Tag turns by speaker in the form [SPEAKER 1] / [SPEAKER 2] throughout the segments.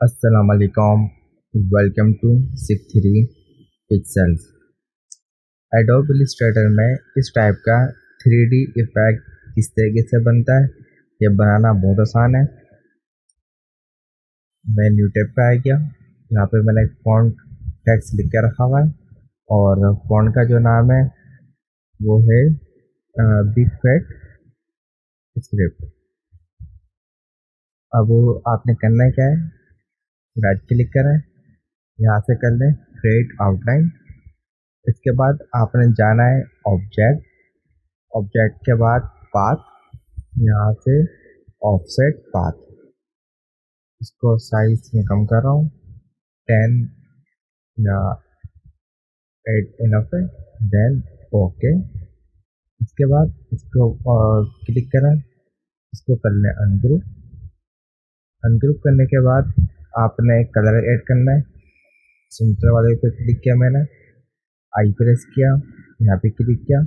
[SPEAKER 1] अस्सलाम वालेकुम, welcome to sip 3 pixels. Adobe Illustrator में इस टाइप का 3D इफेक्ट किस तरीके से बनता है ये बनाना बहुत आसान है। मैं न्यू टैब पे आ गया। यहाँ पे मैंने फॉन्ट टेक्स्ट लिख के रखा हुआ है और फॉन्ट का जो नाम है वो है बिग फैट स्क्रिप्ट। अब आपने करना है क्या है, राइट क्लिक करें, यहाँ से कर लें क्रिएट आउटलाइन। इसके बाद आपने जाना है ऑब्जेक्ट, ऑब्जेक्ट के बाद पाथ, यहाँ से ऑफसेट पाथ, इसको साइज में कम कर रहा हूँ 10 या 8 इनफ है। Then okay. इसके बाद इसको क्लिक करें, इसको कर लें अनग्रुप। अनग्रुप करने के बाद आपने कलर ऐड करना है। सेंटर वाले पे क्लिक किया मैंने, आई प्रेस किया, यहाँ पे क्लिक किया,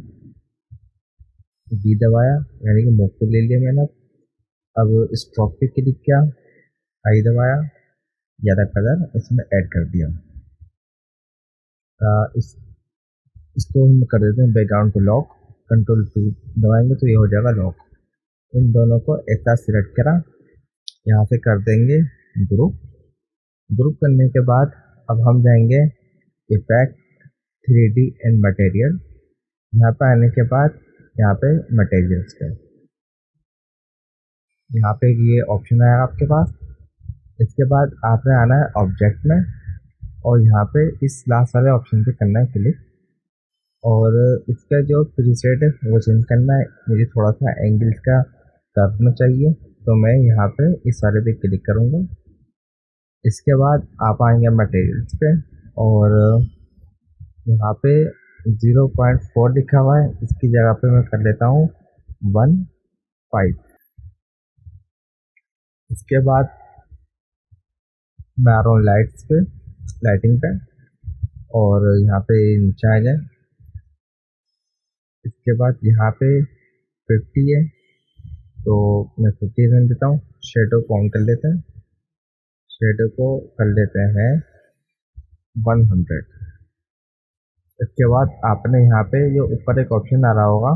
[SPEAKER 1] जी दबाया, यानी कि मुख को ले लिया मैंने। अब स्ट्रोक पे क्लिक किया, आई दबाया, ज़्यादा कलर इसमें ऐड कर दिया। इसको हम कर देते हैं बैकग्राउंड को लॉक, कंट्रोल 2 दबाएंगे तो ये हो जाएगा लॉक। इन दोनों को एक साथ सिलेक्ट करा, यहाँ से कर देंगे ग्रुप। ग्रुप करने के बाद अब हम जाएंगे इफेक्ट 3D एंड मटेरियल। यहाँ पे आने के बाद यहाँ पे मटेरियल्स पे यहाँ पे ये ऑप्शन आएगा आपके पास। इसके बाद आपने आना है ऑब्जेक्ट में और यहाँ पे इस लास्ट वाले ऑप्शन पे करना है क्लिक, और इसका जो प्रीसेट है वो चेंज करना है। मुझे थोड़ा सा एंगल्स का करना चाहिए तो मैं यहाँ पे इस वाले पे क्लिक करूँगा। इसके बाद आप आएंगे मटेरियल्स पे और यहाँ पे 0.4 लिखा हुआ है, इसकी जगह पे मैं कर लेता हूँ 1.5। इसके बाद मैं आ रहा हूँ लाइट्स पे, लाइटिंग पे, और यहाँ पे नीचे आ जाए। इसके बाद यहाँ पे 50 है तो मैं 50 रन देता हूँ। शेडो को ऑन कर लेते हैं, शेडो को कर लेते हैं 100। इसके बाद आपने यहाँ पे जो ऊपर एक ऑप्शन आ रहा होगा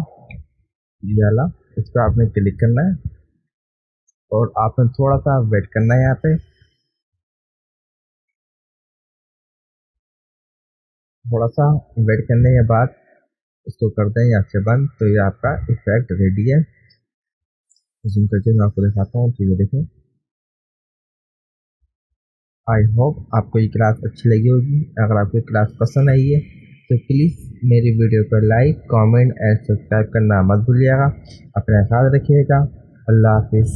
[SPEAKER 1] ये वाला, इस पर आपने क्लिक करना है और आपने थोड़ा सा वेट करना है। यहाँ पे थोड़ा सा वेट करने के बाद इसको करते हैं यहाँ से बंद, तो ये आपका इफेक्ट रेडी है। जूम करके मैं आपको दिखाता हूँ, चीज़ें देखें। आई होप आपको ये क्लास अच्छी लगी होगी। अगर आपको क्लास पसंद आई है तो प्लीज़ मेरी वीडियो पर लाइक, कमेंट एंड सब्सक्राइब करना मत भूलिएगा। अपने साथ रखिएगा। अल्लाह हाफिज़।